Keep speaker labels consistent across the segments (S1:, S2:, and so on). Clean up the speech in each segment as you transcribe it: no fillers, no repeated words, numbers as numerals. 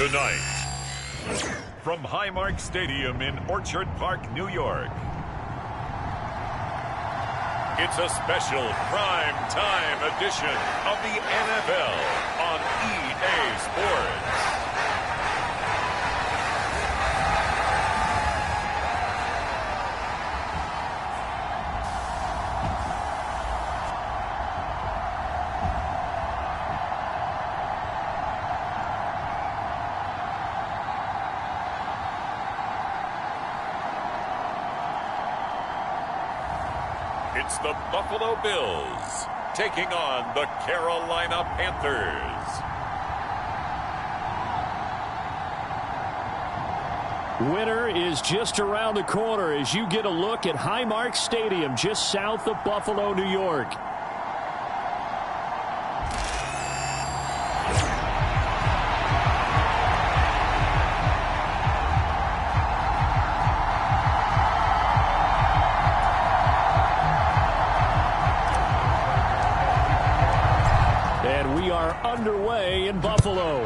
S1: Tonight, from Highmark Stadium in Orchard Park, New York, it's a special prime time edition of the NFL on EA Sports. It's the Buffalo Bills taking on the Carolina Panthers.
S2: Winter is just around the corner as you get a look at Highmark Stadium just south of Buffalo, New York. Underway in Buffalo.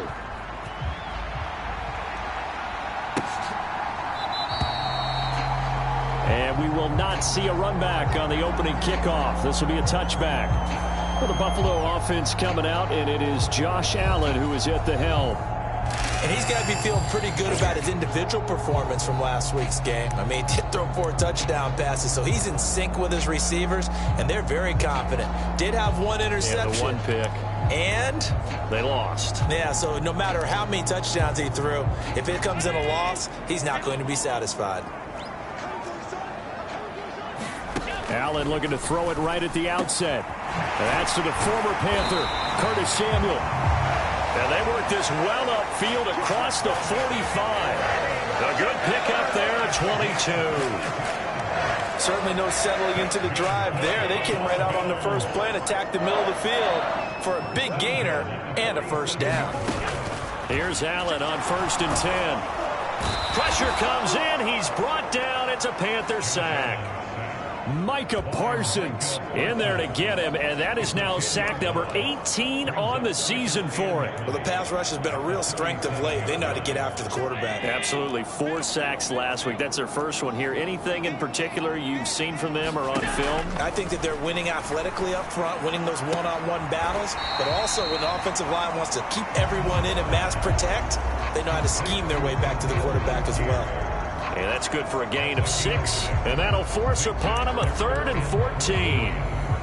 S2: And we will not see a run back on the opening kickoff. This will be a touchback for the Buffalo offense coming out, and it is Josh Allen who is at the helm.
S3: And he's got to be feeling pretty good about his individual performance from last week's game. I mean, he did throw 4 touchdown passes, so he's in sync with his receivers, and they're very confident. Did have 1 interception.
S2: Yeah, the 1 pick.
S3: And
S2: they lost.
S3: Yeah, so no matter how many touchdowns he threw, if it comes in a loss, he's not going to be satisfied.
S2: Allen looking to throw it right at the outset. That's to the former Panther, Curtis Samuel. And they work this well upfield across the 45. A good pickup there at 22.
S3: Certainly no settling into the drive there. They came right out on the first play and attacked the middle of the field for a big gainer and a first down.
S2: Here's Allen on 1st and 10. Pressure comes in. He's brought down. It's a Panther sack. Micah Parsons in there to get him, and that is now sack number 18 on the season for it.
S3: Well, the pass rush has been a real strength of late. They know how to get after the quarterback.
S2: Absolutely. 4 sacks last week. That's their first one here. Anything in particular you've seen from them or on film?
S3: I think that they're winning athletically up front, winning those one-on-one battles, but also when the offensive line wants to keep everyone in and mass protect, they know how to scheme their way back to the quarterback as well.
S2: And that's good for a gain of 6. And that'll force upon him a 3rd and 14.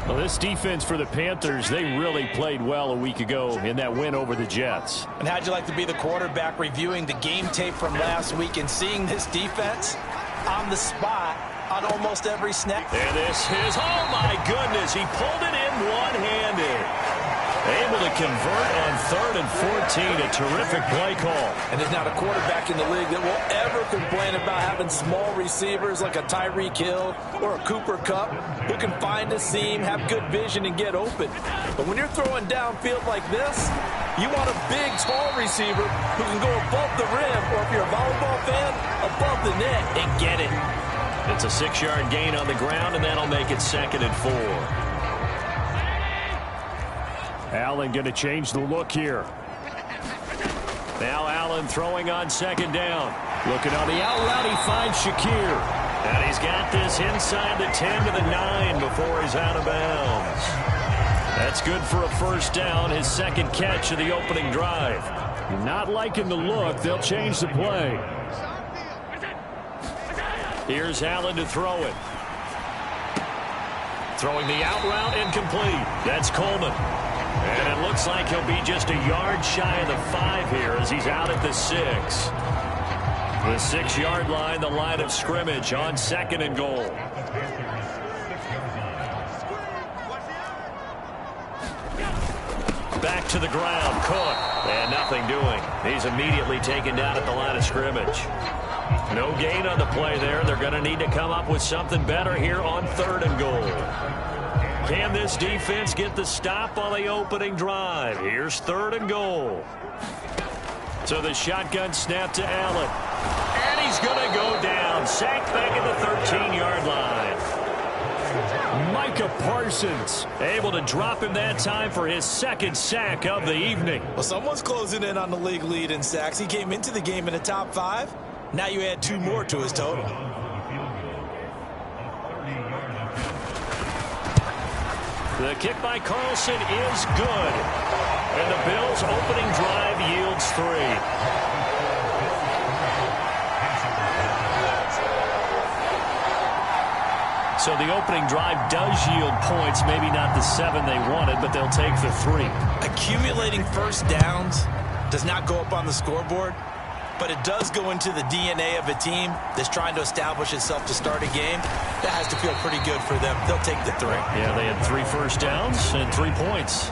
S2: Well, this defense for the Panthers, they really played well a week ago in that win over the Jets.
S3: And how'd you like to be the quarterback reviewing the game tape from last week and seeing this defense on the spot on almost every snap?
S2: And this is, oh my goodness, he pulled it in one-handed. Able to convert on 3rd and 14, a terrific play call.
S3: And there's not a quarterback in the league that will ever complain about having small receivers like a Tyreek Hill or a Cooper Kupp who can find a seam, have good vision, and get open. But when you're throwing downfield like this, you want a big, tall receiver who can go above the rim, or if you're a volleyball fan, above the net and get it.
S2: It's a 6-yard gain on the ground, and that'll make it 2nd and 4. Allen going to change the look here. Now Allen throwing on 2nd down. Looking on the out route, he finds Shakir. And he's got this inside the 10 to the 9 before he's out of bounds. That's good for a first down, his 2nd catch of the opening drive. Not liking the look, they'll change the play. Here's Allen to throw it. Throwing the out route, incomplete. That's Coleman. And it looks like he'll be just a yard shy of the 5 here as he's out at the 6. The 6-yard line, the line of scrimmage on 2nd and goal. Back to the ground, Cook. And nothing doing. He's immediately taken down at the line of scrimmage. No gain on the play there. They're going to need to come up with something better here on 3rd and goal. Can this defense get the stop on the opening drive? Here's 3rd and goal. So the shotgun snap to Allen. And he's going to go down. Sacked back at the 13-yard line. Micah Parsons, able to drop him that time for his second sack of the evening.
S3: Well, someone's closing in on the league lead in sacks. He came into the game in the top 5. Now you add 2 more to his total.
S2: The kick by Carlson is good. And the Bills' opening drive yields 3. So the opening drive does yield points, maybe not the 7 they wanted, but they'll take the 3.
S3: Accumulating first downs does not go up on the scoreboard, but it does go into the DNA of a team that's trying to establish itself to start a game. That has to feel pretty good for them. They'll take the 3.
S2: Yeah, they had 3 first downs and 3 points.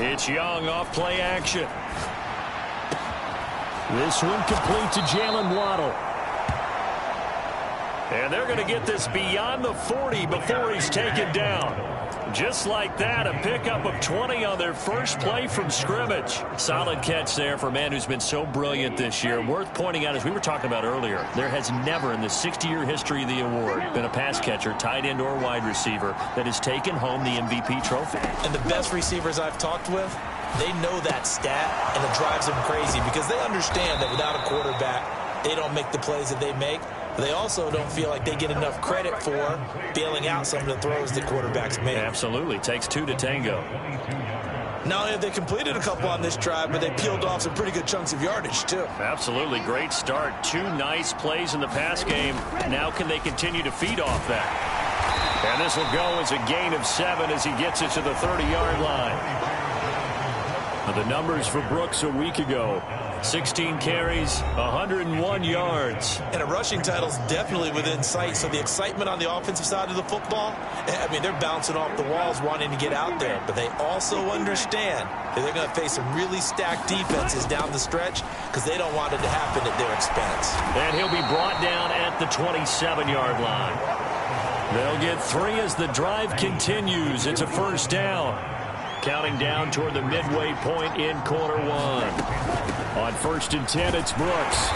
S2: It's Young off play action. This one complete to Jalen Waddle. And they're going to get this beyond the 40 before he's taken down. Just like that, a pickup of 20 on their first play from scrimmage. Solid catch there for a man who's been so brilliant this year. Worth pointing out, as we were talking about earlier, there has never in the 60-year history of the award been a pass catcher, tight end, or wide receiver that has taken home the MVP trophy. And
S3: the best receivers I've talked with, they know that stat, and it drives them crazy because they understand that without a quarterback, they don't make the plays that they make. They also don't feel like they get enough credit for bailing out some of the throws that quarterbacks make.
S2: Absolutely. Takes 2 to tango.
S3: Not only have they completed a couple on this drive, but they peeled off some pretty good chunks of yardage, too.
S2: Absolutely. Great start. 2 nice plays in the pass game. Now can they continue to feed off that? And this will go as a gain of 7 as he gets it to the 30-yard line. The numbers for Brooks a week ago. 16 carries, 101 yards.
S3: And a rushing title's definitely within sight, so the excitement on the offensive side of the football, I mean, they're bouncing off the walls wanting to get out there, but they also understand that they're going to face some really stacked defenses down the stretch because they don't want it to happen at their expense.
S2: And he'll be brought down at the 27-yard line. They'll get 3 as the drive continues. It's a first down. Counting down toward the midway point in quarter 1. On 1st and 10, it's Brooks.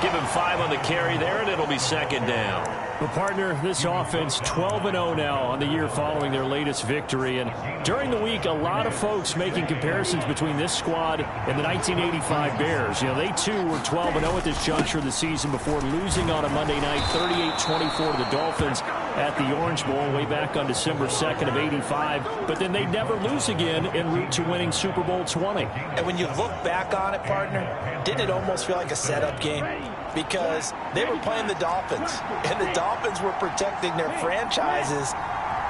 S2: Give him 5 on the carry there, and it'll be 2nd down. Well, partner, this offense 12-0 now on the year following their latest victory. And during the week, a lot of folks making comparisons between this squad and the 1985 Bears. You know, they too were 12-0 at this juncture of the season before losing on a Monday night 38-24 to the Dolphins at the Orange Bowl way back on December 2nd of 85. But then they never lose again en route to winning Super Bowl 20.
S3: And when you look back on it, partner, didn't it almost feel like a setup game? Because they were playing the Dolphins, and the Dolphins were protecting their franchise's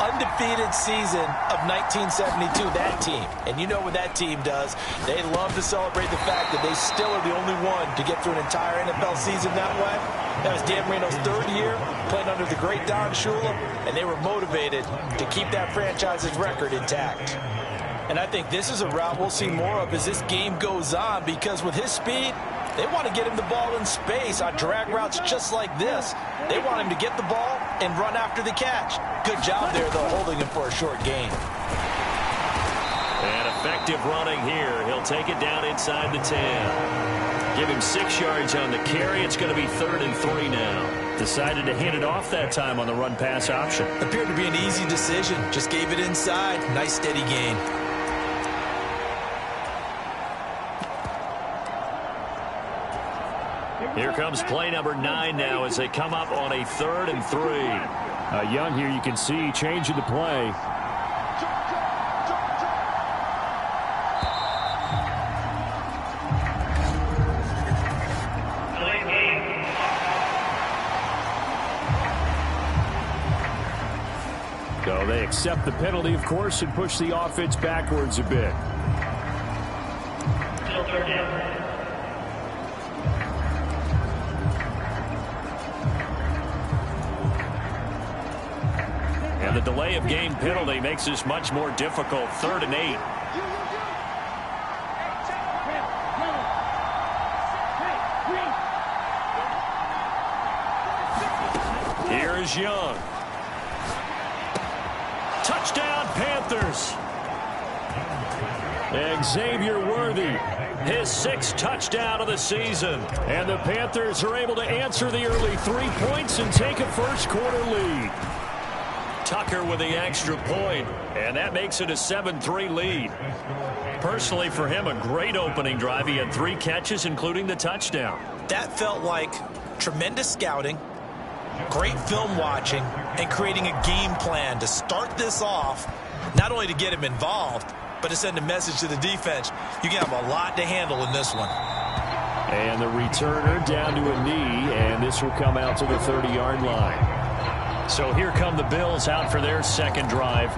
S3: undefeated season of 1972, that team. And you know what that team does. They love to celebrate the fact that they still are the only one to get through an entire NFL season that way. That was Dan Marino's 3rd year, playing under the great Don Shula, and they were motivated to keep that franchise's record intact. And I think this is a route we'll see more of as this game goes on, because with his speed, they want to get him the ball in space on drag routes just like this. They want him to get the ball and run after the catch. Good job there, though, holding him for a short gain.
S2: And effective running here. He'll take it down inside the 10. Give him 6 yards on the carry. It's going to be 3rd and 3 now. Decided to hand it off that time on the run-pass option.
S3: Appeared to be an easy decision. Just gave it inside. Nice, steady gain.
S2: Here comes play number 9 now as they come up on a 3rd and 3. Young here, you can see changing the play. So they accept the penalty, of course, and push the offense backwards a bit. And the delay of game penalty makes this much more difficult. 3rd and 8. Here's Young. Touchdown, Panthers. Xavier Worthy, his 6th touchdown of the season. And the Panthers are able to answer the early 3 points and take a first-quarter lead. Tucker with the extra point, and that makes it a 7-3 lead. Personally, for him, a great opening drive. He had 3 catches, including the touchdown.
S3: That felt like tremendous scouting, great film watching, and creating a game plan to start this off, not only to get him involved, but to send a message to the defense. You can have a lot to handle in this one.
S2: And the returner down to a knee, and this will come out to the 30-yard line. So here come the Bills out for their second drive.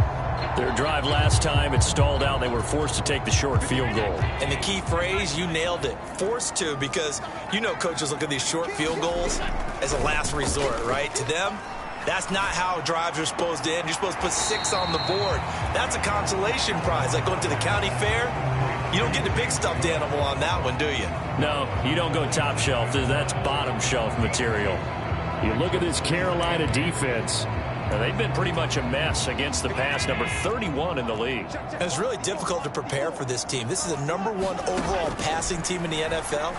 S2: Their drive last time, it stalled out. They were forced to take the short field goal.
S3: And the key phrase, you nailed it, forced to, because you know coaches look at these short field goals as a last resort, right? To them, that's not how drives are supposed to end. You're supposed to put 6 on the board. That's a consolation prize. Like going to the county fair, you don't get the big stuffed animal on that one, do you?
S2: No, you don't go top shelf. That's bottom shelf material. You look at this Carolina defense. They've been pretty much a mess against the pass, number 31 in the league.
S3: And it's really difficult to prepare for this team. This is a #1 overall passing team in the NFL.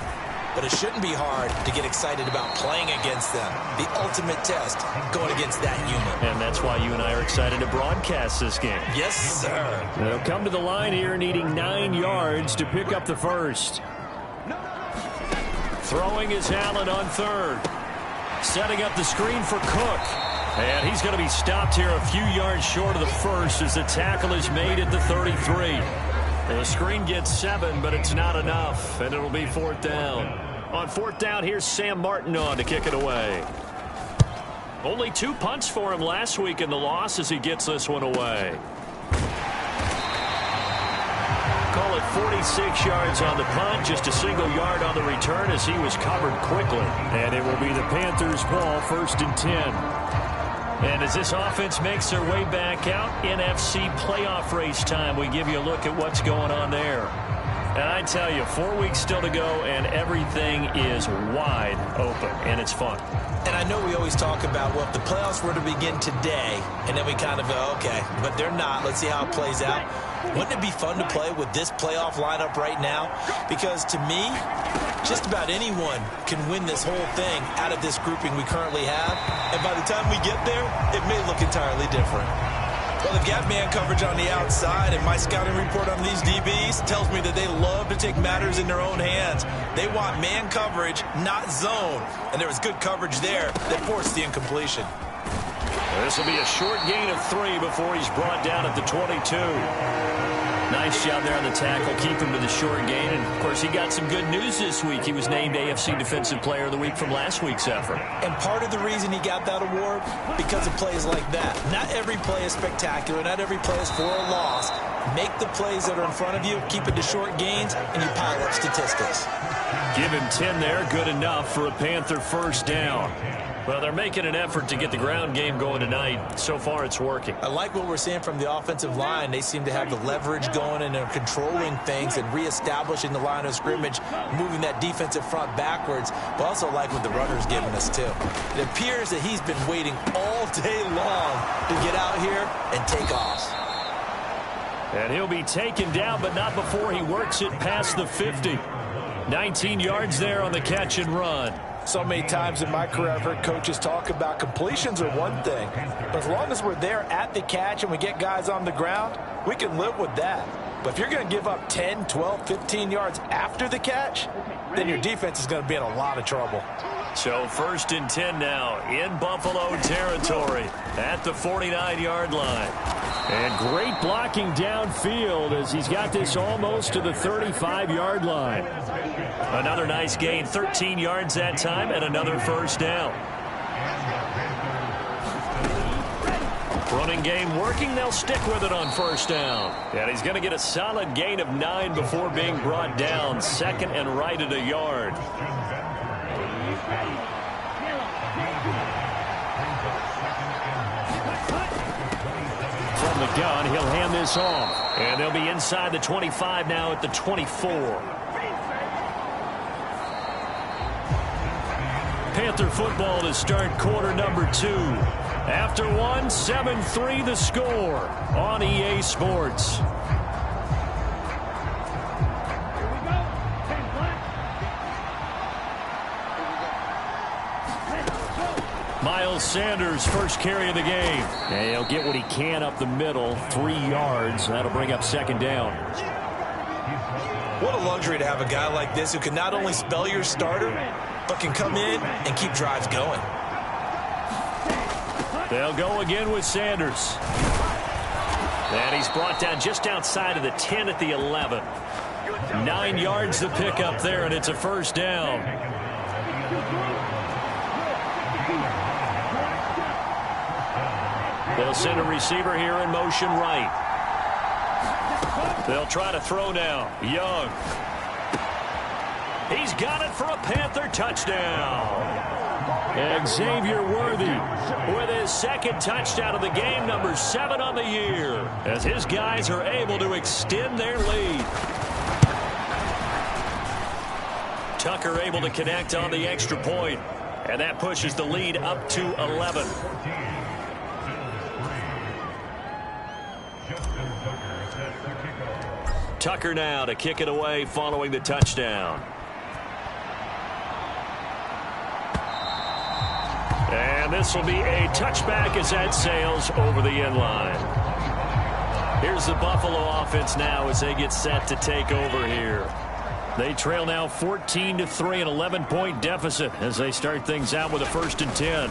S3: But it shouldn't be hard to get excited about playing against them. The ultimate test going against that unit.
S2: And that's why you and I are excited to broadcast this game.
S3: Yes, sir.
S2: They'll come to the line here needing 9 yards to pick up the first. Throwing is Allen on 3rd. Setting up the screen for Cook. And he's going to be stopped here a few yards short of the first as the tackle is made at the 33. The screen gets 7, but it's not enough, and it'll be 4th down. On 4th down, here's Sam Martin on to kick it away. Only 2 punts for him last week in the loss as he gets this one away. Call it 46 yards on the punt, just a single yard on the return as he was covered quickly. And it will be the Panthers' ball, 1st and 10. And as this offense makes their way back out, NFC playoff race time, we give you a look at what's going on there. And I tell you, 4 weeks still to go, and everything is wide open, and it's fun.
S3: And I know we always talk about, well, if the playoffs were to begin today, and then we kind of go, okay, but they're not. Let's see how it plays out. Wouldn't it be fun to play with this playoff lineup right now? Because to me, just about anyone can win this whole thing out of this grouping we currently have. And by the time we get there, it may look entirely different. Well, they've got man coverage on the outside, and my scouting report on these DBs tells me that they love to take matters in their own hands. They want man coverage, not zone. And there was good coverage there that forced the incompletion.
S2: This will be a short gain of 3 before he's brought down at the 22. Nice job there on the tackle. Keep him to the short gain. And, of course, he got some good news this week. He was named AFC Defensive Player of the Week from last week's effort.
S3: And part of the reason he got that award, because of plays like that. Not every play is spectacular. Not every play is for a loss. Make the plays that are in front of you, keep it to short gains, and you pile up statistics.
S2: Give him 10 there. Good enough for a Panther 1st down. Well, they're making an effort to get the ground game going tonight. So far, it's working.
S3: I like what we're seeing from the offensive line. They seem to have the leverage going, and they're controlling things and reestablishing the line of scrimmage, moving that defensive front backwards. But also like what the runner's giving us, too. It appears that he's been waiting all day long to get out here and take off.
S2: And he'll be taken down, but not before he works it past the 50. 19 yards there on the catch and run.
S3: So many times in my career I've heard coaches talk about completions are one thing. But as long as we're there at the catch and we get guys on the ground, we can live with that. But if you're going to give up 10, 12, 15 yards after the catch, then your defense is going to be in a lot of trouble.
S2: So 1st and 10 now in Buffalo territory at the 49-yard line. And great blocking downfield as he's got this almost to the 35-yard line. Another nice gain, 13 yards that time, and another 1st down. Running game working. They'll stick with it on 1st down. And he's going to get a solid gain of 9 before being brought down. 2nd and right at a yard. from the gun. He'll hand this off. And they'll be inside the 25 now at the 24. Panther football to start quarter number 2. After one, 7-3 the score on EA Sports. Miles Sanders, first carry of the game. And he'll get what he can up the middle, 3 yards. That'll bring up second down.
S3: What a luxury to have a guy like this who can not only spell your starter, but can come in and keep drives going.
S2: They'll go again with Sanders. And he's brought down just outside of the 10 at the 11. 9 yards to pick up there, and it's a first down. They'll send a receiver here in motion right. They'll try to throw now. Young. He's got it for a Panther touchdown. Xavier Worthy with his second touchdown of the game, number 7 on the year, as his guys are able to extend their lead. Tucker able to connect on the extra point, and that pushes the lead up to 11. Tucker now to kick it away following the touchdown. And this will be a touchback as that sails over the end line. Here's the Buffalo offense now as they get set to take over here. They trail now 14-3, an 11-point deficit as they start things out with a 1st and 10.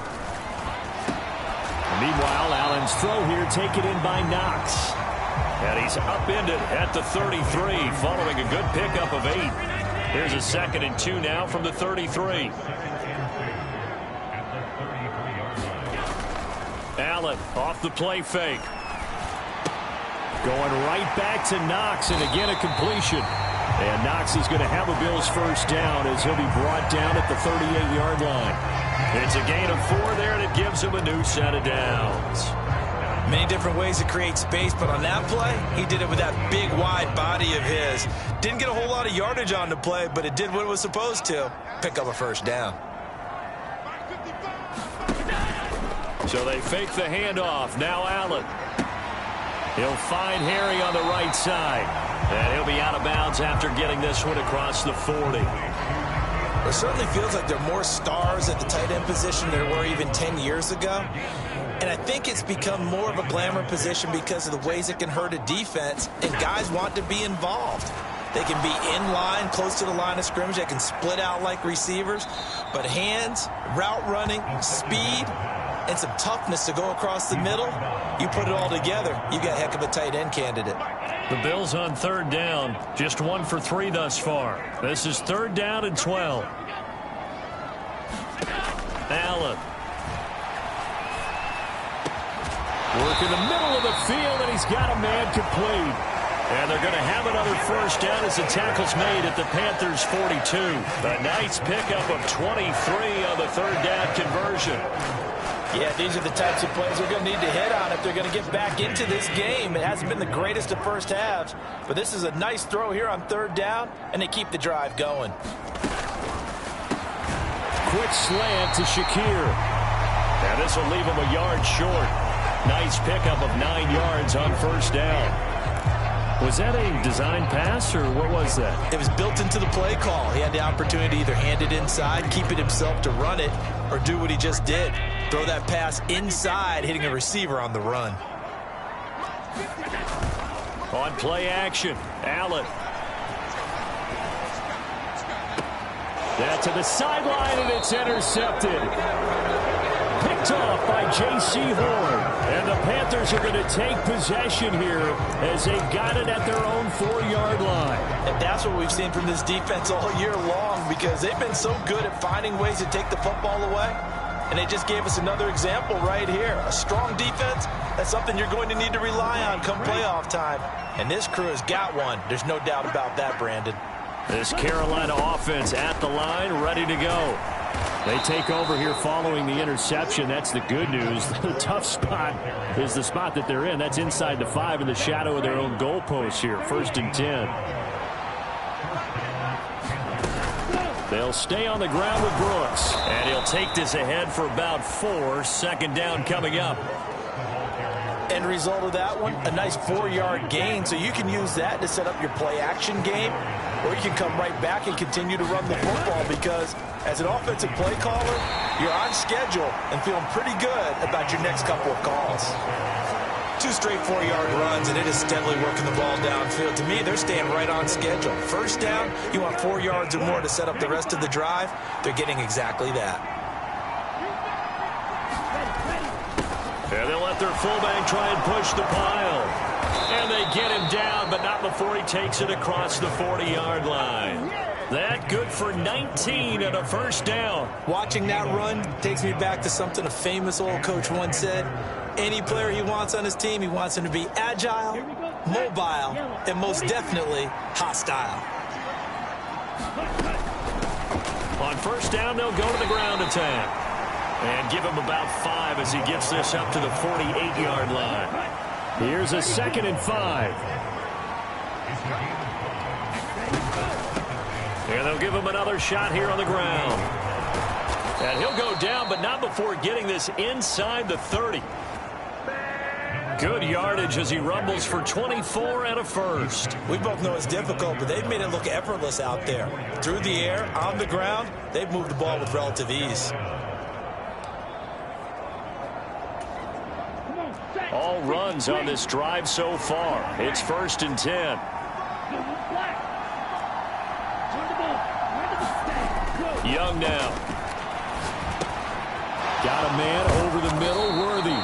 S2: Meanwhile, Allen's throw here taken in by Knox. And he's upended at the 33 following a good pickup of 8. Here's a 2nd and 2 now from the 33. Allen off the play fake. Going right back to Knox, and again a completion. And Knox is going to have a Bills first down as he'll be brought down at the 38-yard line. It's a gain of 4 there, and it gives him a new set of downs.
S3: Many different ways to create space, but on that play, he did it with that big, wide body of his. Didn't get a whole lot of yardage on the play, but it did what it was supposed to. Pick up a first down.
S2: So they fake the handoff. Now Allen. He'll find Harry on the right side. And he'll be out of bounds after getting this one across the 40.
S3: It certainly feels like there are more stars at the tight end position than there were even 10 years ago. And I think it's become more of a glamour position because of the ways it can hurt a defense, and guys want to be involved. They can be in line, close to the line of scrimmage. They can split out like receivers. But hands, route running, speed, and some toughness to go across the middle, you put it all together, you got a heck of a tight end candidate.
S2: The Bills on 3rd down, just 1 for 3 thus far. This is 3rd down and 12. Allen. Work in the middle of the field, and he's got a man complete. And they're going to have another first down as the tackle's made at the Panthers' 42. A nice pickup of 23 on the 3rd down conversion.
S3: Yeah, these are the types of plays they're going to need to hit on if they're going to get back into this game. It hasn't been the greatest of first halves, but this is a nice throw here on 3rd down, and they keep the drive going.
S2: Quick slant to Shakir. And this will leave him a yard short. Nice pickup of 9 yards on 1st down. Was that a design pass, or what was that?
S3: It was built into the play call. He had the opportunity to either hand it inside, keep it himself to run it, or do what he just did. Throw that pass inside, hitting a receiver on the run.
S2: On play action, Allen. That to the sideline, and it's intercepted. Picked off by J.C. Horn. And the Panthers are going to take possession here as they've got it at their own 4-yard line.
S3: And that's what we've seen from this defense all year long, because they've been so good at finding ways to take the football away. And they just gave us another example right here. A strong defense, that's something you're going to need to rely on come playoff time. And this crew has got one. There's no doubt about that, Brandon.
S2: This Carolina offense at the line, ready to go. They take over here following the interception. That's the good news. The tough spot is the spot that they're in. That's inside the 5 in the shadow of their own goalpost here. 1st and 10. They'll stay on the ground with Brooks. And he'll take this ahead for about 4. 2nd down coming up.
S3: End result of that one, a nice 4-yard gain. So you can use that to set up your play-action game. Or you can come right back and continue to run the football because as an offensive play caller, you're on schedule and feeling pretty good about your next couple of calls. 2 straight 4-yard runs, and it is steadily working the ball downfield. To me, they're staying right on schedule. 1st down, you want 4 yards or more to set up the rest of the drive. They're getting exactly that.
S2: And they'll let their fullback try and push the pile. And they get him down, but not before he takes it across the 40-yard line. That good for 19 and a 1st down.
S3: Watching that run takes me back to something a famous old coach once said. Any player he wants on his team, he wants him to be agile, mobile, and most definitely hostile.
S2: On 1st down, they'll go to the ground attack. And give him about 5 as he gets this up to the 48-yard line. Here's a 2nd and 5. And they'll give him another shot here on the ground. And he'll go down, but not before getting this inside the 30. Good yardage as he rumbles for 24 and a 1st.
S3: We both know it's difficult, but they've made it look effortless out there. Through the air, on the ground, they've moved the ball with relative ease.
S2: All runs on this drive so far. It's 1st and 10. Young now. Got a man over the middle, Worthy.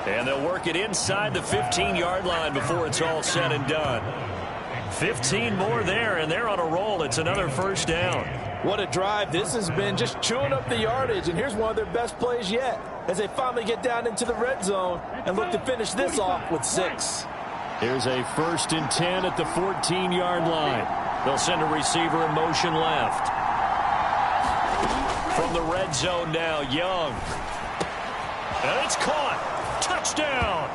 S2: And they'll work it inside the 15-yard line before it's all said and done. 15 more there, and they're on a roll. It's another 1st down.
S3: What a drive this has been, just chewing up the yardage. And here's one of their best plays yet as they finally get down into the red zone and look to finish this off with 6.
S2: Here's a 1st and 10 at the 14-yard line. They'll send a receiver in motion left. From the red zone now, Young. And it's caught. Touchdown.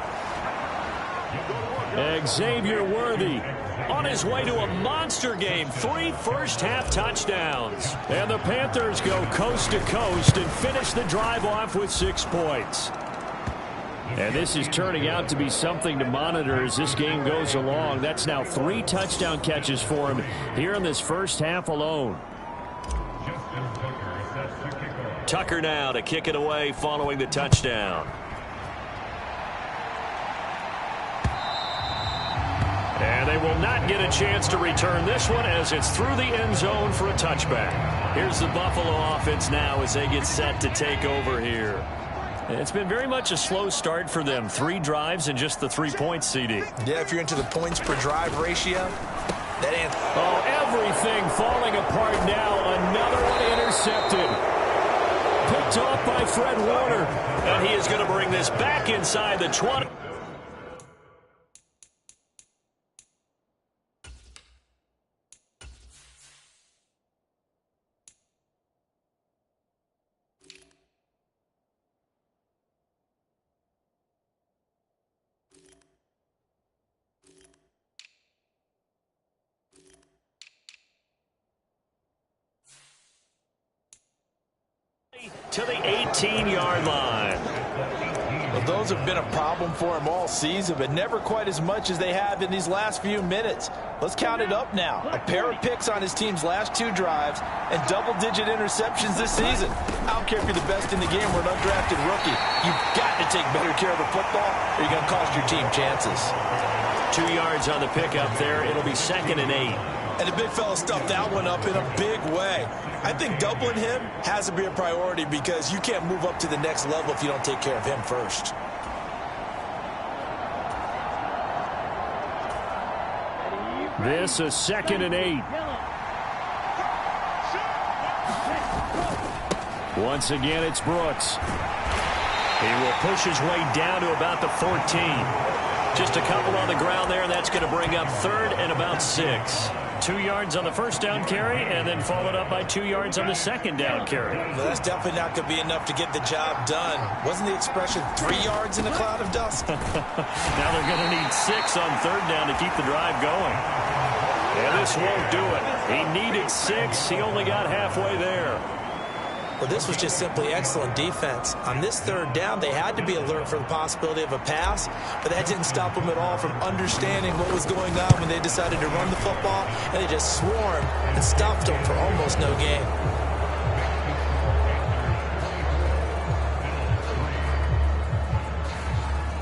S2: Xavier Worthy on his way to a monster game. 3 first-half touchdowns. And the Panthers go coast to coast and finish the drive off with 6 points. And this is turning out to be something to monitor as this game goes along. That's now 3 touchdown catches for him here in this first half alone. Tucker now to kick it away following the touchdown. And they will not get a chance to return this one as it's through the end zone for a touchback. Here's the Buffalo offense now as they get set to take over here. It's been very much a slow start for them. 3 drives and just the 3 points, CD.
S3: Yeah, if you're into the points per drive ratio, that ain't...
S2: Oh, everything falling apart now. Another one intercepted. Picked off by Fred Warner. And he is going to bring this back inside the 20. To the 18-yard line.
S3: Well, those have been a problem for him all season, but never quite as much as they have in these last few minutes. Let's count it up now. A pair of picks on his team's last 2 drives and double-digit interceptions this season. I don't care if you're the best in the game or an undrafted rookie. You've got to take better care of the football or you're going to cost your team chances.
S2: 2 yards on the pickup there. It'll be 2nd and 8.
S3: And the big fella stuffed that one up in a big way. I think doubling him has to be a priority because you can't move up to the next level if you don't take care of him first.
S2: This is 2nd and 8. Once again, it's Brooks. He will push his way down to about the 14. Just a couple on the ground there, and that's going to bring up 3rd and about 6. 2 yards on the first down carry and then followed up by 2 yards on the second down carry.
S3: Well, that's definitely not going to be enough to get the job done. Wasn't the expression 3 yards in a cloud of dust?
S2: Now they're going to need 6 on third down to keep the drive going. And this won't do it. He needed 6. He only got halfway there.
S3: Well, this was just simply excellent defense. On this third down, they had to be alert for the possibility of a pass, but that didn't stop them at all from understanding what was going on when they decided to run the football, and they just swarmed and stopped them for almost no gain.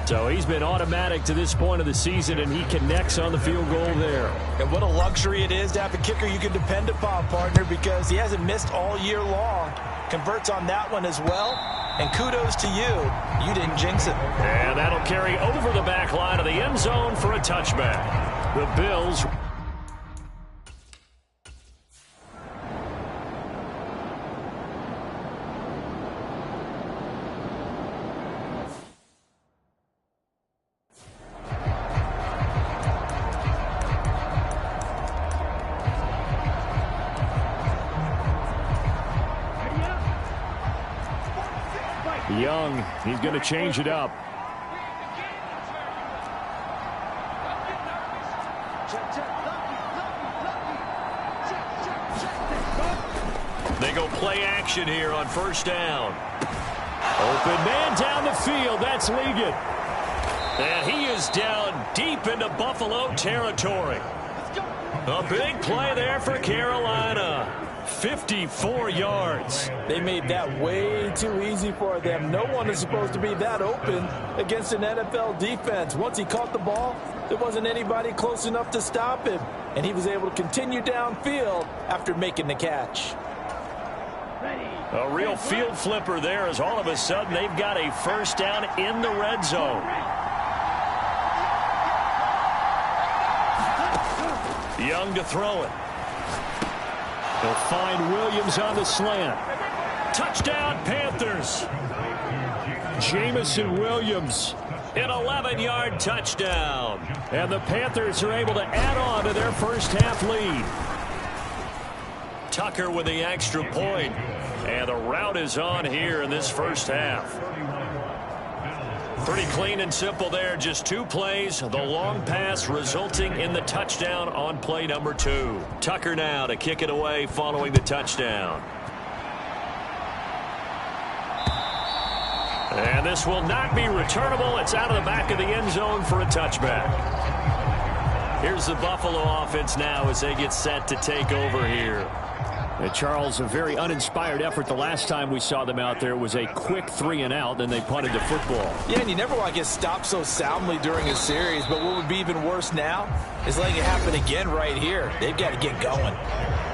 S2: So he's been automatic to this point of the season, and he connects on the field goal there.
S3: And what a luxury it is to have a kicker you can depend upon, partner, because he hasn't missed all year long. Converts on that one as well, and kudos to you. You didn't jinx it.
S2: And that'll carry over the back line of the end zone for a touchback. The Bills... Young, he's going to change it up. They go play action here on first down. Open man down the field. That's Ligon. And he is down deep into Buffalo territory. A big play there for Carolina. 54 yards.
S3: They made that way too easy for them. No one is supposed to be that open against an NFL defense. Once he caught the ball, there wasn't anybody close enough to stop him, and he was able to continue downfield after making the catch.
S2: A real field flipper there, as all of a sudden they've got a first down in the red zone. Young to throw it. They'll find Williams on the slant. Touchdown, Panthers. Jamison Williams, an 11-yard touchdown. And the Panthers are able to add on to their first half lead. Tucker with the extra point. And the route is on here in this first half. Pretty clean and simple there. Just 2 plays. The long pass resulting in the touchdown on play number 2. Tucker now to kick it away following the touchdown. And this will not be returnable. It's out of the back of the end zone for a touchback. Here's the Buffalo offense now as they get set to take over here. Charles, a very uninspired effort. The last time we saw them out there was a quick 3 and out, then they punted the football.
S3: Yeah, and you never want to get stopped so soundly during a series, but what would be even worse now is letting it happen again right here. They've got to get going.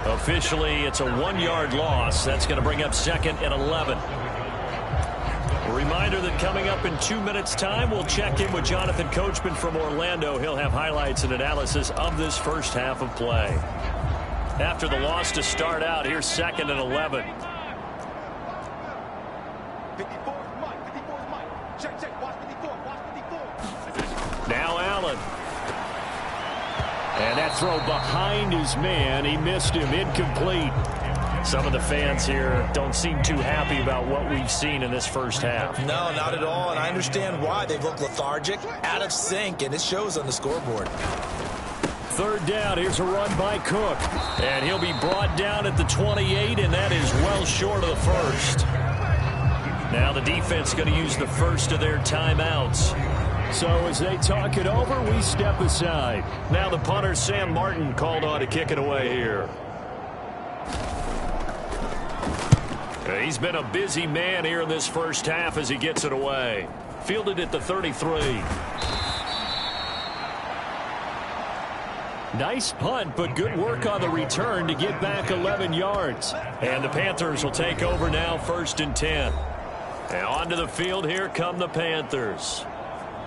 S2: Officially, it's a 1-yard loss. That's going to bring up 2nd and 11. A reminder that coming up in 2 minutes' time, we'll check in with Jonathan Coachman from Orlando. He'll have highlights and analysis of this first half of play. After the loss to start out, here's 2nd and 11. Now Allen. And that throw behind his man. He missed him. Incomplete. Some of the fans here don't seem too happy about what we've seen in this first half.
S3: No, not at all, and I understand why. They've looked lethargic, out of sync, and it shows on the scoreboard.
S2: Third down, here's a run by Cook. And he'll be brought down at the 28, and that is well short of the first. Now the defense going to use the first of their timeouts. So as they talk it over, we step aside. Now the punter, Sam Martin, called on to kick it away here. He's been a busy man here in this first half as he gets it away. Fielded at the 33. Nice punt, but good work on the return to get back 11 yards. And the Panthers will take over now, 1st and 10. And onto the field, here come the Panthers.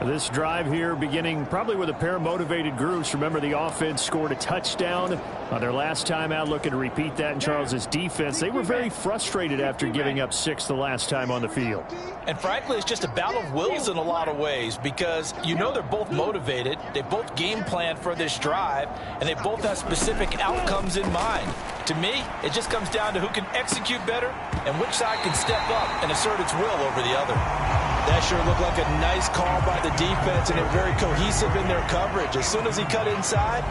S2: This drive here beginning probably with a pair of motivated groups. Remember, the offense scored a touchdown on their last time out. Looking to repeat that in Charles's defense. They were very frustrated after giving up 6 the last time on the field.
S3: And frankly, it's just a battle of wills in a lot of ways because you know they're both motivated. They both game plan for this drive, and they both have specific outcomes in mind. To me, it just comes down to who can execute better and which side can step up and assert its will over the other. That sure looked like a nice call by the defense, and they're very cohesive in their coverage. As soon as he cut inside,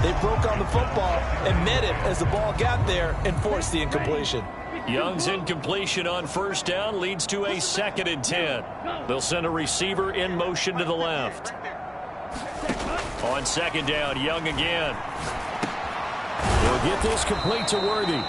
S3: they broke on the football and met him as the ball got there and forced the incompletion.
S2: Young's incompletion on first down leads to a 2nd and 10. They'll send a receiver in motion to the left. On 2nd down, Young again. They'll get this complete to Worthy.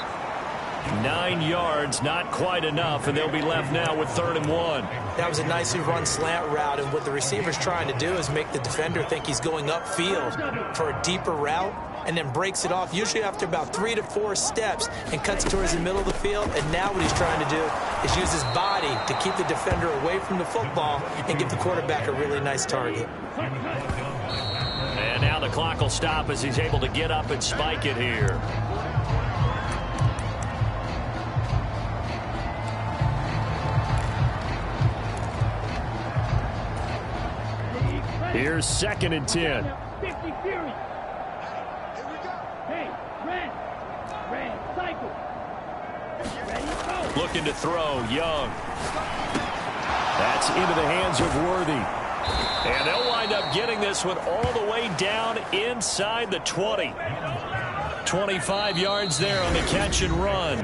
S2: 9 yards, not quite enough, and they'll be left now with 3rd and 1.
S4: That was a nicely run slant route, and what the receiver's trying to do is make the defender think he's going upfield for a deeper route, and then breaks it off, usually after about 3 to 4 steps, and cuts towards the middle of the field. And now what he's trying to do is use his body to keep the defender away from the football and give the quarterback a really nice target.
S2: And now the clock will stop as he's able to get up and spike it here. Here's 2nd and 10. Looking to throw, Young. That's into the hands of Worthy. And they'll wind up getting this one all the way down inside the 20. 25 yards there on the catch and run.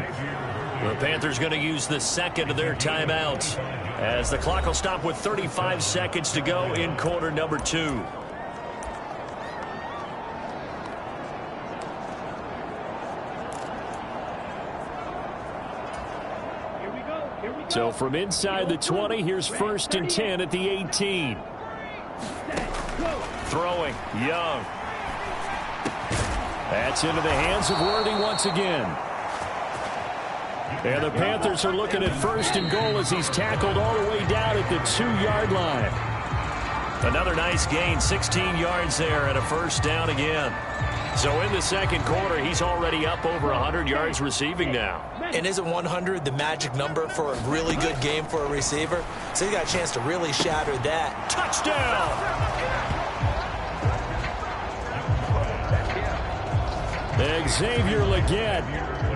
S2: The Panthers going to use the 2nd of their timeouts as the clock will stop with 35 seconds to go in quarter number 2. So from inside the 20, here's 1st and 10 at the 18. Throwing, Young. That's into the hands of Worthy once again. And the Panthers are looking at 1st and goal as he's tackled all the way down at the 2-yard line. Another nice gain, 16 yards there and a 1st down again. So in the 2nd quarter, he's already up over 100 yards receiving now.
S4: And isn't 100 the magic number for a really good game for a receiver? So he got a chance to really shatter that.
S2: Touchdown! Xavier Legette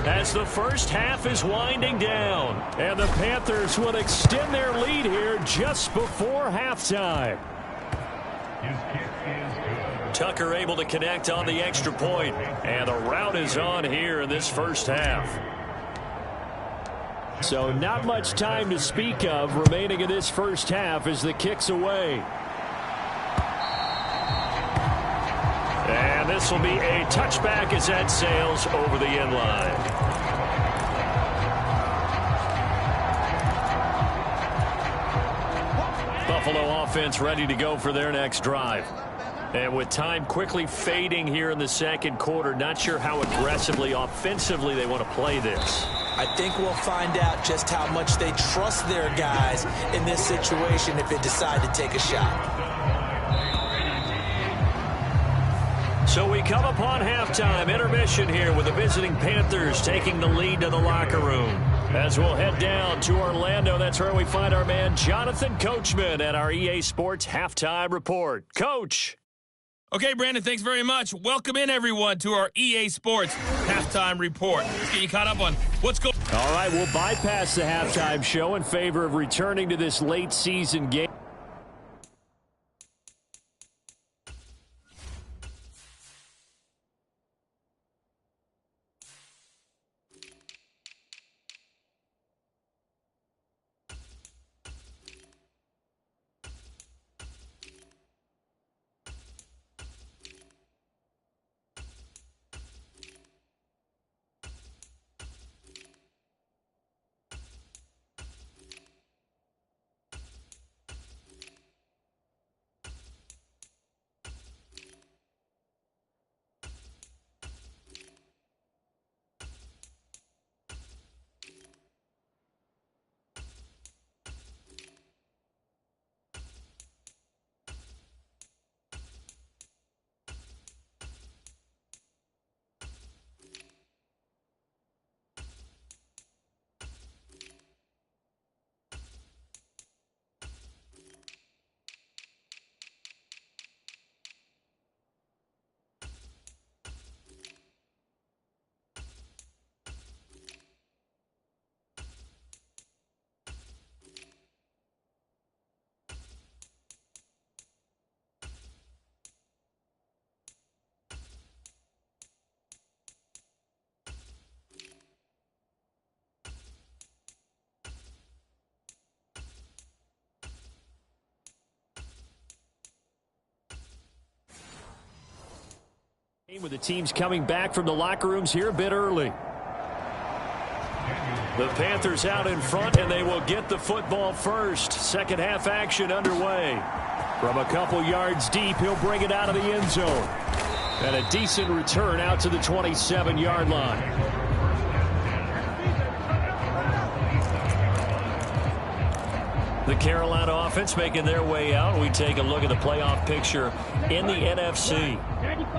S2: as the first half is winding down. And the Panthers will extend their lead here just before halftime. Tucker able to connect on the extra point. And the route is on here in this first half. So not much time to speak of remaining in this first half as the kick's away. And this will be a touchback as that sails over the end line. Buffalo offense ready to go for their next drive. And with time quickly fading here in the 2nd quarter, not sure how aggressively, offensively they want to play this.
S4: I think we'll find out just how much they trust their guys in this situation if they decide to take a shot.
S2: So we come upon halftime, intermission here with the visiting Panthers taking the lead to the locker room. As we'll head down to Orlando, that's where we find our man Jonathan Coachman at our EA Sports Halftime Report. Coach.
S5: Okay, Brandon, thanks very much. Welcome in, everyone, to our EA Sports Halftime Report. Let's get you caught up on what's going on.
S2: All right, we'll bypass the halftime show in favor of returning to this late season game. With the teams coming back from the locker rooms here a bit early. The Panthers out in front, and they will get the football first. Second half action underway. From a couple yards deep, he'll bring it out of the end zone. And a decent return out to the 27-yard line. The Carolina offense making their way out. We take a look at the playoff picture in the NFC.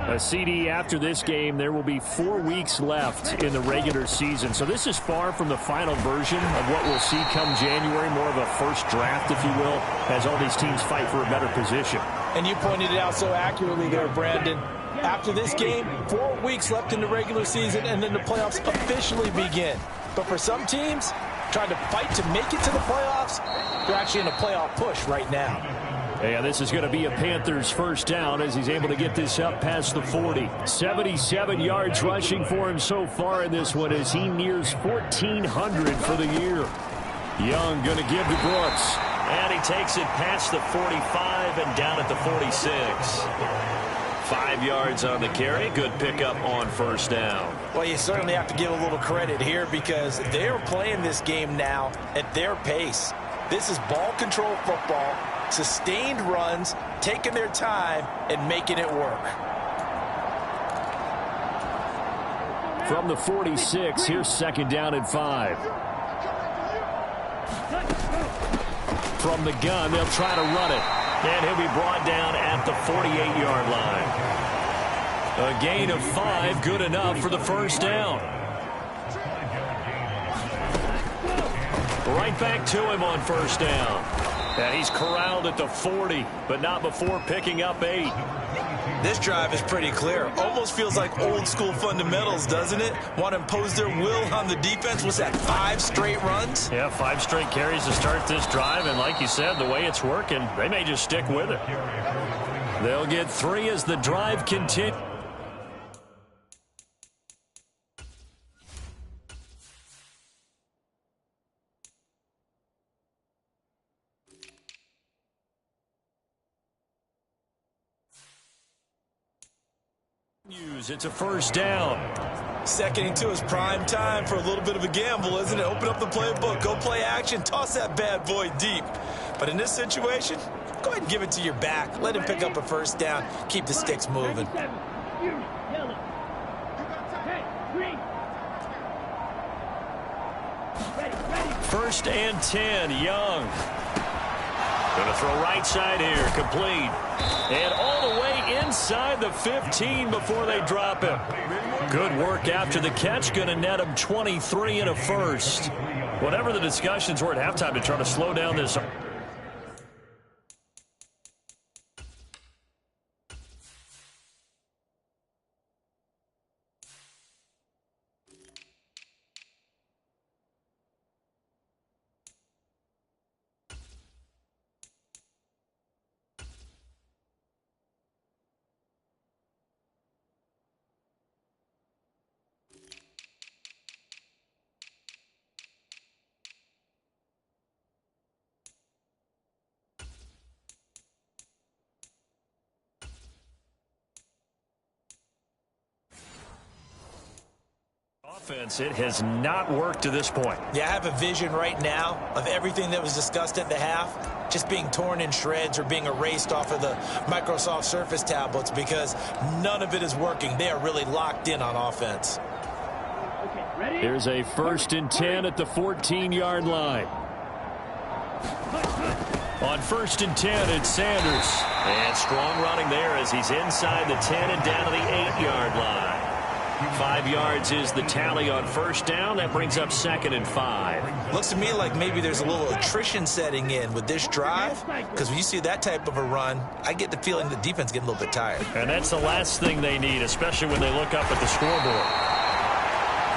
S2: A CD after this game, there will be 4 weeks left in the regular season. So this is far from the final version of what we'll see come January, more of a first draft, if you will, as all these teams fight for a better position.
S4: And you pointed it out so accurately there, Brandon. After this game, 4 weeks left in the regular season, and then the playoffs officially begin. But for some teams, trying to fight to make it to the playoffs, they're actually in a playoff push right now.
S2: And this is going to be a Panthers first down as he's able to get this up past the 40. 77 yards rushing for him so far in this one as he nears 1,400 for the year. Young going to give to Brooks. And he takes it past the 45 and down at the 46. 5 yards on the carry. Good pickup on first down.
S4: Well, you certainly have to give a little credit here because they're playing this game now at their pace. This is ball control football, sustained runs, taking their time, and making it work.
S2: From the 46, here's second down and 5. From the gun, they'll try to run it. And he'll be brought down at the 48-yard line. A gain of 5, good enough for the first down. Right back to him on first down. And he's corralled at the 40, but not before picking up 8.
S4: This drive is pretty clear. Almost feels like old school fundamentals, doesn't it? Want to impose their will on the defense. Was that 5 straight runs?
S2: Yeah, 5 straight carries to start this drive. And like you said, the way it's working, they may just stick with it. They'll get 3 as the drive continues. It's a first down.
S4: Second and 2 is prime time for a little bit of a gamble, isn't it? Open up the playbook, go play action, toss that bad boy deep. But in this situation, go ahead and give it to your back. Let him pick up a first down. Keep the sticks moving.
S2: First and 10, Young. Going to throw right side here, complete. And all the way inside the 15 before they drop him. Good work after the catch. Going to net him 23 and a first. Whatever the discussions were at halftime to try to slow down this. Offense, it has not worked to this point.
S4: Yeah, I have a vision right now of everything that was discussed at the half just being torn in shreds or being erased off of the Microsoft Surface tablets because none of it is working. They are really locked in on offense.
S2: Here's a first and 10 at the 14-yard line. On first and 10, it's Sanders. And strong running there as he's inside the 10 and down to the 8-yard line. 5 yards is the tally on first down. That brings up second and 5.
S4: Looks to me like maybe there's a little attrition setting in with this drive, because when you see that type of a run, I get the feeling the defense getting a little bit tired.
S2: And that's the last thing they need, especially when they look up at the scoreboard.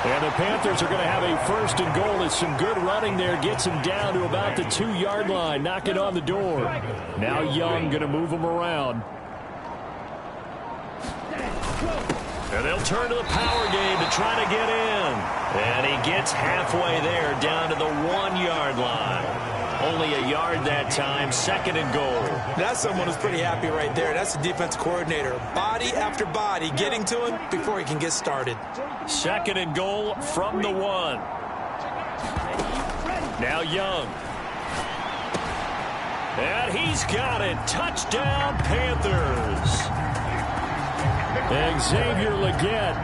S2: And the Panthers are going to have a first and goal. It's some good running there. Gets him down to about the 2-yard line. Knocking on the door. Now Young going to move him around. And they'll turn to the power game to try to get in. And he gets halfway there down to the 1-yard line. Only a yard that time, 2nd and goal.
S4: That's someone who's pretty happy right there. That's the defense coordinator. Body after body getting to him before he can get started.
S2: 2nd and goal from the 1. Now Young. And he's got it. Touchdown, Panthers. Xavier Leggett,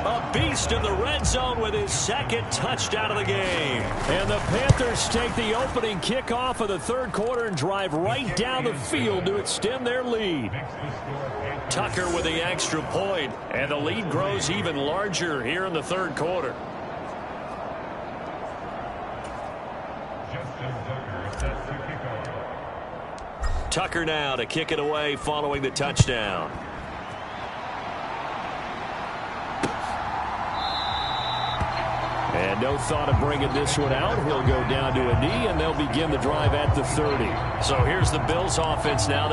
S2: a beast in the red zone with his 2nd touchdown of the game. And the Panthers take the opening kickoff of the 3rd quarter and drive right down the field to extend their lead. Tucker with the extra point, and the lead grows even larger here in the 3rd quarter. Tucker now to kick it away following the touchdown. And no thought of bringing this one out. He'll go down to a knee, and they'll begin the drive at the 30. So here's the Bills offense now.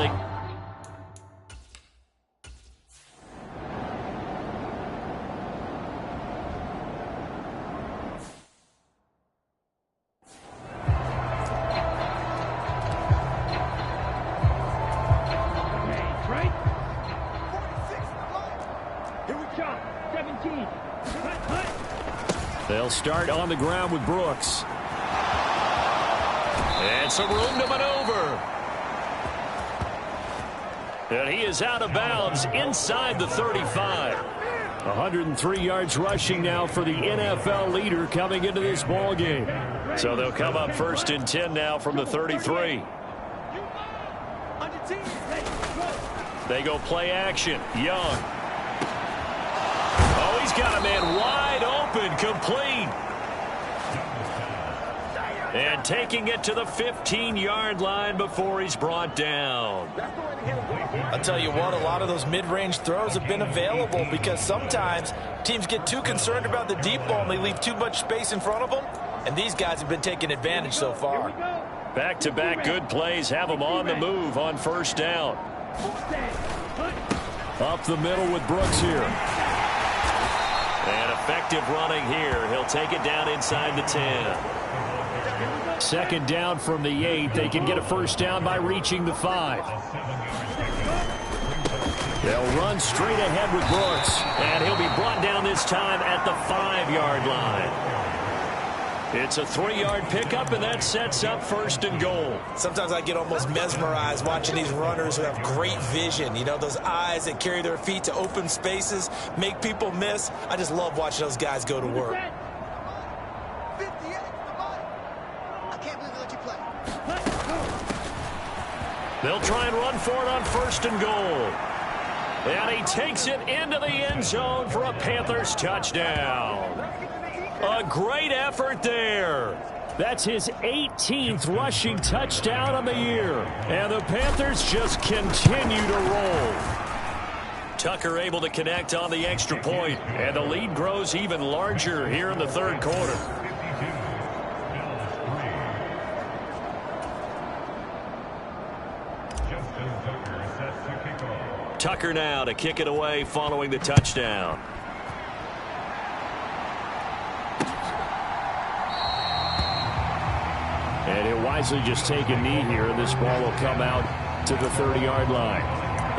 S2: They'll start on the ground with Brooks. And some room to maneuver. And he is out of bounds inside the 35. 103 yards rushing now for the NFL leader coming into this ball game. So they'll come up 1st and 10 now from the 33. They go play action. Young. Oh, he's got a man wide open, complete. And taking it to the 15-yard line before he's brought down.
S3: I'll tell you what, a lot of those mid-range throws have been available because sometimes teams get too concerned about the deep ball and they leave too much space in front of them. And these guys have been taking advantage so far.
S2: Back-to-back good plays have them on the move on 1st down. Up the middle with Brooks here. And effective running here. He'll take it down inside the 10. 2nd down from the 8. They can get a 1st down by reaching the 5. They'll run straight ahead with Brooks. And he'll be brought down this time at the 5-yard line. It's a 3-yard pickup, and that sets up 1st and goal.
S4: Sometimes I get almost mesmerized watching these runners who have great vision. You know, those eyes that carry their feet to open spaces, make people miss. I just love watching those guys go to work.
S2: They'll try and run for it on 1st and goal. And he takes it into the end zone for a Panthers touchdown. A great effort there. That's his 18th rushing touchdown on the year. And the Panthers just continue to roll. Tucker able to connect on the extra point. And the lead grows even larger here in the 3rd quarter. Tucker now to kick it away following the touchdown. And he'll wisely just take a knee here, and this ball will come out to the 30-yard line.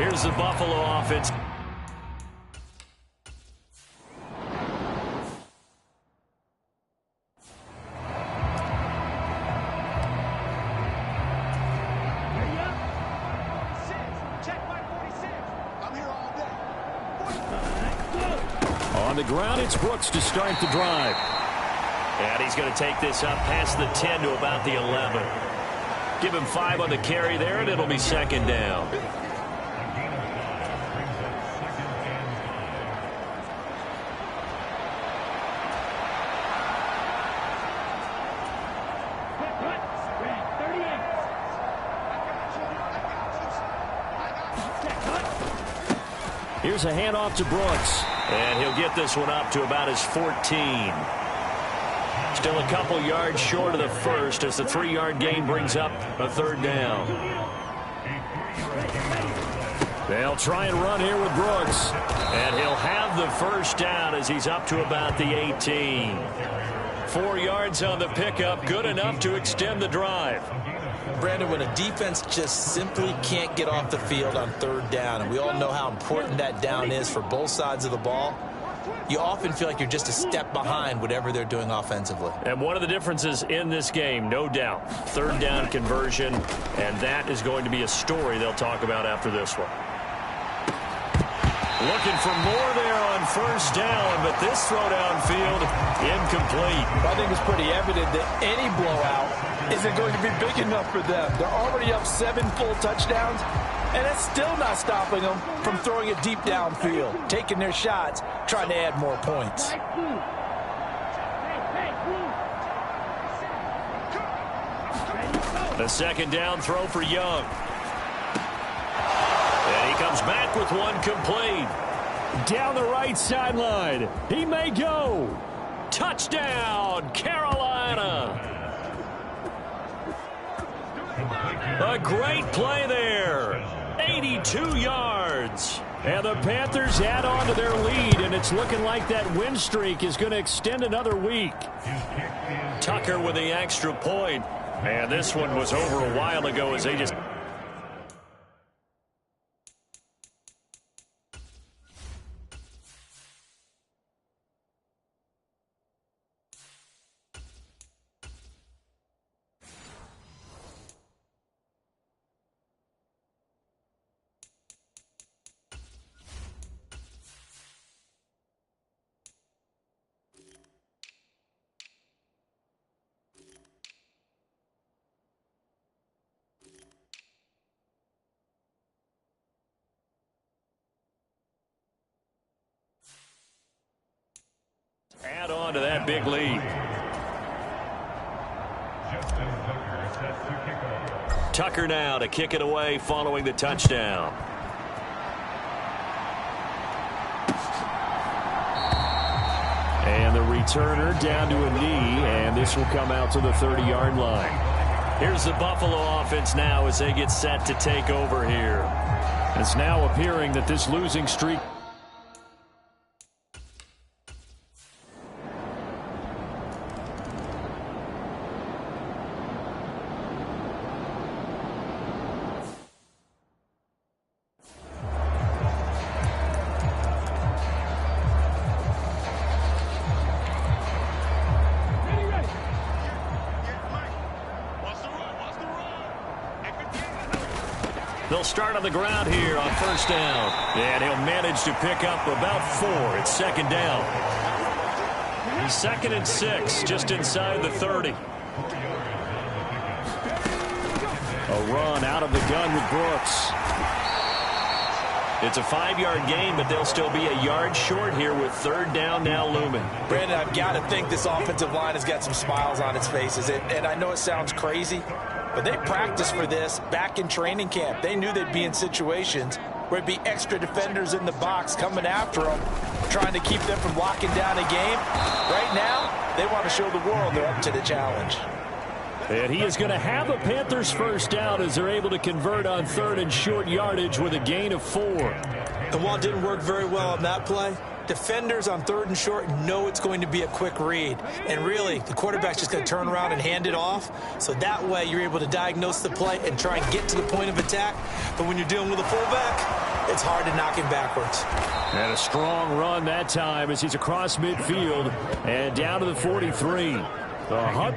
S2: Here's the Buffalo offense. On the ground, it's Brooks to start the drive. And he's going to take this up past the 10 to about the 11. Give him 5 on the carry there, and it'll be 2nd down. Here's a handoff to Brooks. And he'll get this one up to about his 14. Still a couple yards short of the 1st as the 3-yard gain brings up a 3rd down. They'll try and run here with Brooks. And he'll have the first down as he's up to about the 18. 4 yards on the pickup, good enough to extend the drive.
S4: Brandon, when a defense just simply can't get off the field on third down, and we all know how important that down is for both sides of the ball, you often feel like you're just a step behind whatever they're doing offensively.
S2: And one of the differences in this game, no doubt, third down conversion, and that is going to be a story they'll talk about after this one. Looking for more there on first down, but this throw downfield, incomplete.
S3: I think it's pretty evident that any blowout isn't going to be big enough for them. They're already up 7 full touchdowns, and it's still not stopping them from throwing it deep downfield, taking their shots, trying to add more points.
S2: The second down throw for Young. And he comes back with one complete. Down the right sideline. He may go. Touchdown, Carolina. A great play there. 82 yards. And the Panthers add on to their lead, and it's looking like that win streak is going to extend another week. Tucker with the extra point. And this one was over a while ago as they just... add on to that big lead. Tucker now to kick it away following the touchdown. And the returner down to a knee, and this will come out to the 30-yard line. Here's the Buffalo offense now as they get set to take over here. It's now appearing that this losing streak... They'll start on the ground here on first down. And he'll manage to pick up about 4. It's second down. He's 2nd and 6, just inside the 30. A run out of the gun with Brooks. It's a 5-yard gain, but they'll still be a yard short here with third down now looming.
S4: Brandon, I've got to think this offensive line has got some smiles on its faces. And I know it sounds crazy, but they practiced for this back in training camp. They knew they'd be in situations where it'd be extra defenders in the box coming after them, trying to keep them from locking down a game. Right now, they want to show the world they're up to the challenge.
S2: And he is going to have a Panthers first down as they're able to convert on third and short yardage with a gain of 4.
S4: And while it didn't work very well on that play, defenders on third and short know it's going to be a quick read. And really, the quarterback's just going to turn around and hand it off. So that way, you're able to diagnose the play and try and get to the point of attack. But when you're dealing with a fullback, it's hard to knock him backwards.
S2: And a strong run that time as he's across midfield and down to the 43. The Hunt.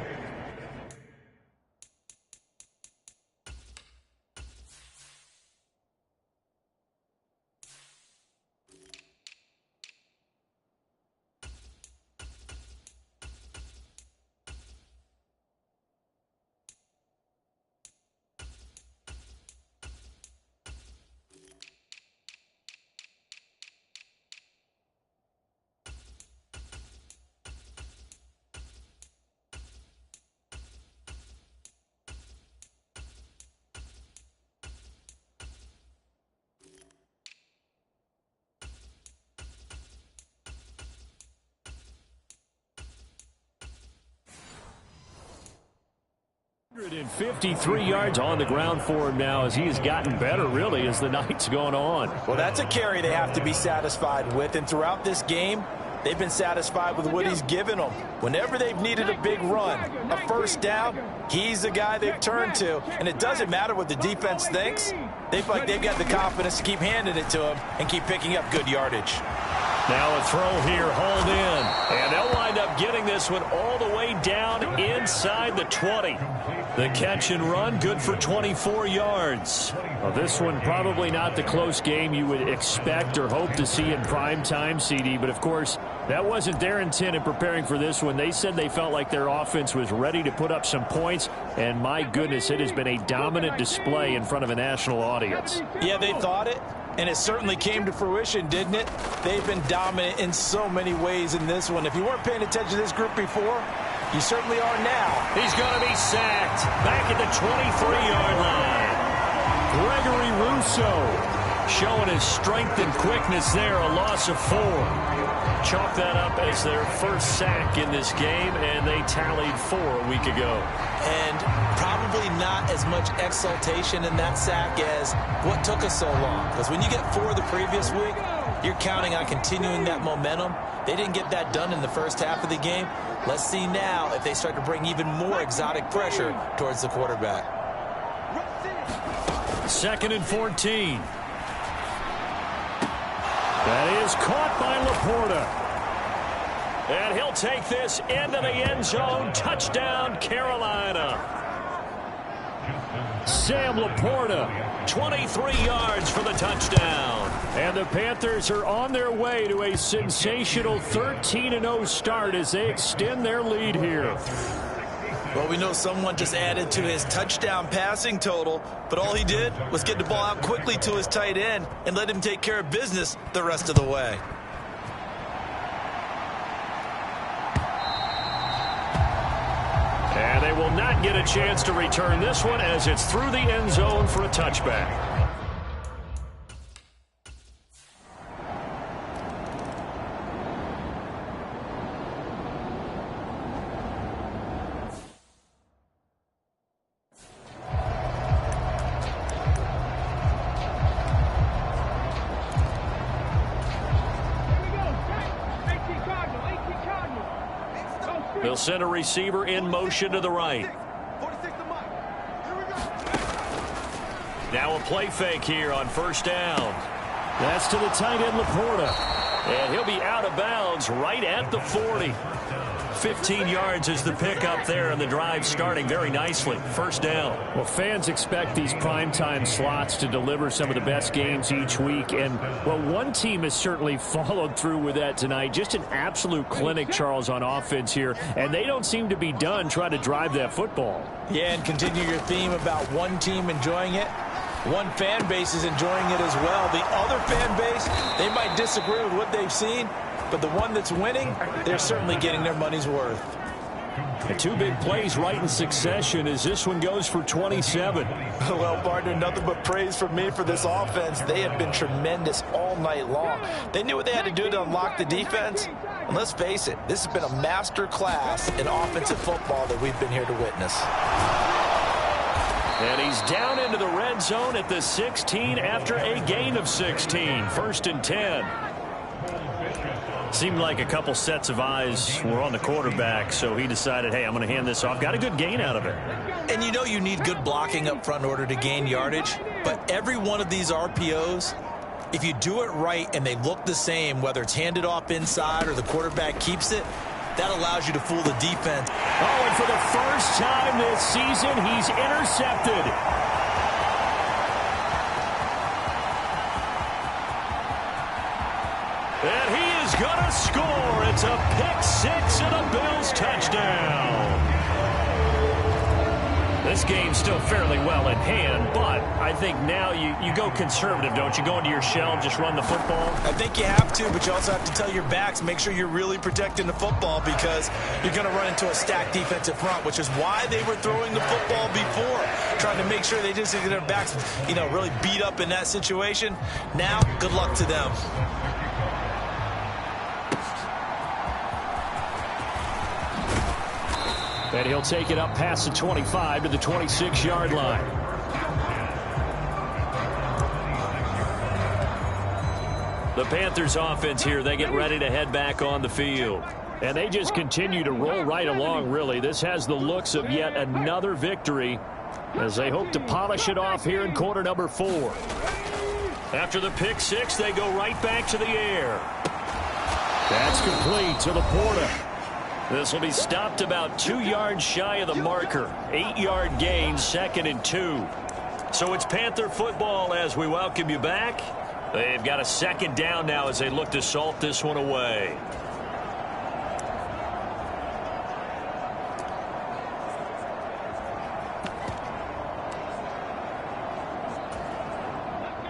S2: 153 yards on the ground for him now as he has gotten better, really, as the night's gone on.
S4: Well, that's a carry they have to be satisfied with, and throughout this game, they've been satisfied with what he's given them. Whenever they've needed a big run, a first down, he's the guy they've turned to. And it doesn't matter what the defense thinks. They've got the confidence to keep handing it to him and keep picking up good yardage.
S2: Now a throw here, hauled in. And they'll wind up getting this one all the way down inside the 20. The catch and run, good for 24 yards. Well, this one probably not the close game you would expect or hope to see in prime time, CD. But, of course, that wasn't their intent in preparing for this one. They said they felt like their offense was ready to put up some points. And, my goodness, it has been a dominant display in front of a national audience.
S4: Yeah, they thought it. And it certainly came to fruition, didn't it? They've been dominant in so many ways in this one. If you weren't paying attention to this group before, you certainly are now.
S2: He's going to be sacked back at the 23-yard line. Gregory Rousseau showing his strength and quickness there, a loss of 4. Chalk that up as their first sack in this game, and they tallied 4 a week ago.
S4: And probably not as much exultation in that sack as what took us so long. Because when you get 4 the previous week, you're counting on continuing that momentum. They didn't get that done in the first half of the game. Let's see now if they start to bring even more exotic pressure towards the quarterback.
S2: 2nd and 14. That is caught by Laporta. And he'll take this into the end zone. Touchdown, Carolina. Sam Laporta, 23 yards for the touchdown. And the Panthers are on their way to a sensational 13-0 start as they extend their lead here.
S4: Well, we know someone just added to his touchdown passing total, but all he did was get the ball out quickly to his tight end and let him take care of business the rest of the way.
S2: And they will not get a chance to return this one as it's through the end zone for a touchback. They'll send a receiver in motion to the right. Now a play fake here on first down. That's to the tight end, Laporta. And he'll be out of bounds right at the 40. 15 yards is the pickup there, and the drive starting very nicely. First down. Well, fans expect these primetime slots to deliver some of the best games each week. And, well, one team has certainly followed through with that tonight. Just an absolute clinic, Charles, on offense here. And they don't seem to be done trying to drive that football.
S4: Yeah, and continue your theme about one team enjoying it. One fan base is enjoying it as well. The other fan base, they might disagree with what they've seen, but the one that's winning, they're certainly getting their money's worth.
S2: The 2 big plays right in succession as this one goes for 27.
S4: Well, partner, nothing but praise from me for this offense. They have been tremendous all night long. They knew what they had to do to unlock the defense. And let's face it, this has been a master class in offensive football that we've been here to witness.
S2: And he's down into the red zone at the 16 after a gain of 16. 1st and 10. Seemed like a couple sets of eyes were on the quarterback, so he decided, hey, I'm going to hand this off. Got a good gain out of it.
S4: And you know you need good blocking up front in order to gain yardage, but every one of these RPOs, if you do it right and they look the same, whether it's handed off inside or the quarterback keeps it, that allows you to fool the defense.
S2: Oh, and for the first time this season, he's intercepted. And he is going to score. It's a pick-6 and a Bills touchdown. This game's still fairly well in hand, but I think now you go conservative, don't you? Go into your shell and just run the football?
S4: I think you have to, but you also have to tell your backs, make sure you're really protecting the football because you're going to run into a stacked defensive front, which is why they were throwing the football before, trying to make sure they just get their backs, really beat up in that situation. Now, good luck to them.
S2: And he'll take it up past the 25 to the 26-yard line. The Panthers offense here, they get ready to head back on the field. And they just continue to roll right along, really. This has the looks of yet another victory as they hope to polish it off here in quarter number 4. After the pick six, they go right back to the air. That's complete to Laporta. This will be stopped about 2 yards shy of the marker. 8-yard gain, 2nd and 2. So it's Panther football as we welcome you back. They've got a 2nd down now as they look to salt this one away.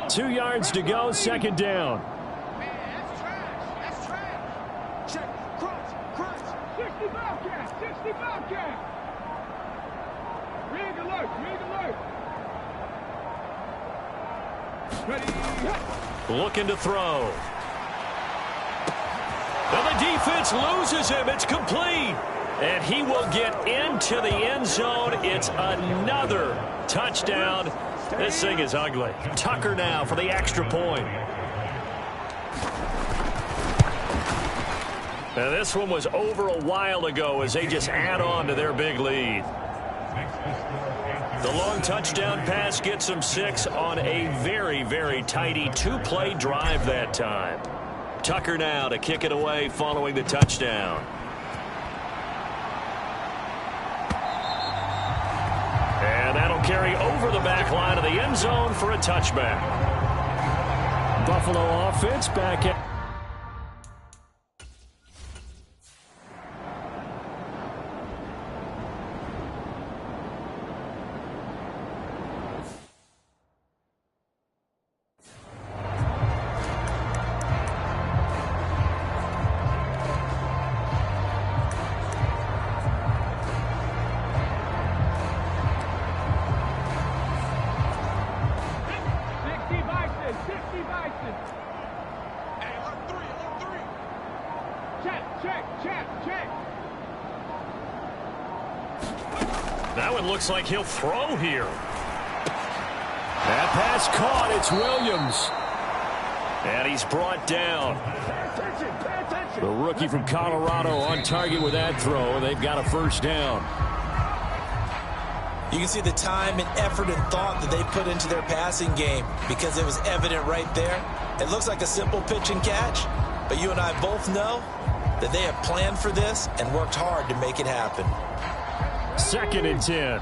S2: Two yards to go, 2nd down.
S6: That's trash. Check. Crunch. 60 Bobcat. 60 Bobcat. Rig alert. Ready.
S2: Looking to throw. Now the defense loses him. It's complete. And he will get into the end zone. It's another touchdown. This thing is ugly. Tucker now for the extra point. Now this one was over a while ago as they just add on to their big lead. The long touchdown pass gets them 6 on a very, very tidy 2-play drive that time. Tucker now to kick it away following the touchdown. And that'll carry over the back line of the end zone for a touchback. Buffalo offense back at... That one looks like he'll throw here. That pass caught. It's Williams. And he's brought down. The rookie from Colorado on target with that throw. They've got a 1st down.
S4: You can see the time and effort and thought that they put into their passing game because it was evident right there. It looks like a simple pitch and catch, but you and I both know that they have planned for this and worked hard to make it happen.
S2: 2nd and 10.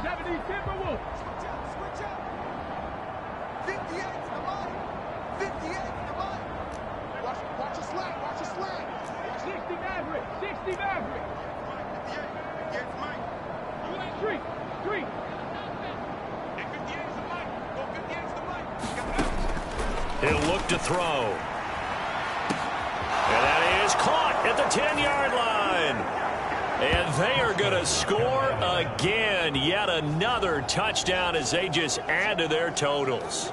S2: He'll look to throw. And that is caught at the 10-yard line. And they are going to score again. Yet another touchdown as they just add to their totals.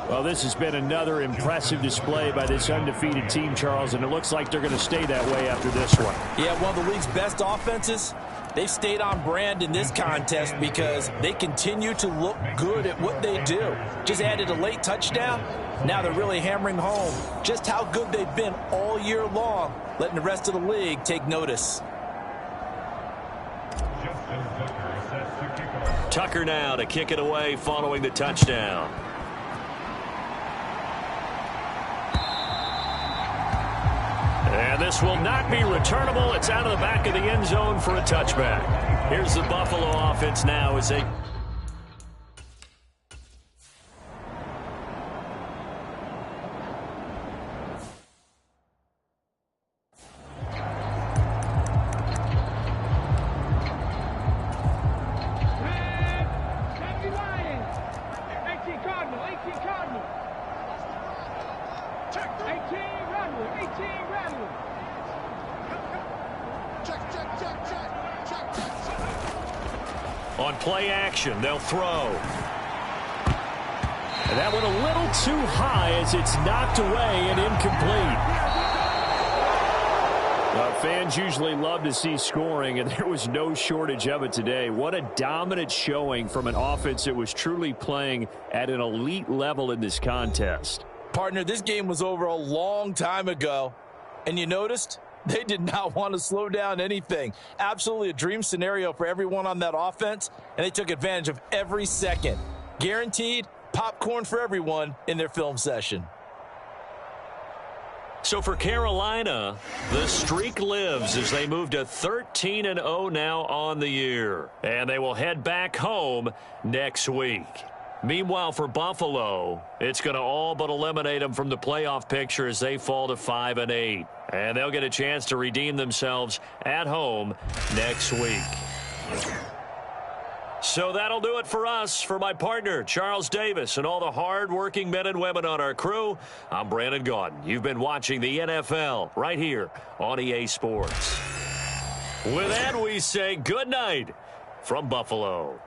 S2: Well, this has been another impressive display by this undefeated team, Charles, and it looks like they're going to stay that way after this one.
S3: Yeah, one of the league's best offenses. They've stayed on brand in this contest because they continue to look good at what they do. Just added a late touchdown. Now they're really hammering home just how good they've been all year long, letting the rest of the league take notice.
S2: Tucker now to kick it away following the touchdown. And this will not be returnable. It's out of the back of the end zone for a touchback. Here's the Buffalo offense now as they... On play action, they'll throw. And that went a little too high as it's knocked away and incomplete. A Fans usually love to see scoring, and there was no shortage of it today. What a dominant showing from an offense that was truly playing at an elite level in this contest.
S3: Partner, this game was over a long time ago, and you noticed they did not want to slow down anything. Absolutely a dream scenario for everyone on that offense, and they took advantage of every second. Guaranteed popcorn for everyone in their film session.
S2: So for Carolina, the streak lives as they move to 13-0 now on the year. And they will head back home next week. Meanwhile, for Buffalo, it's going to all but eliminate them from the playoff picture as they fall to 5-8. And they'll get a chance to redeem themselves at home next week. So that'll do it for us. For my partner, Charles Davis, and all the hard-working men and women on our crew, I'm Brandon Gaudin. You've been watching the NFL right here on EA Sports. With that, we say good night from Buffalo.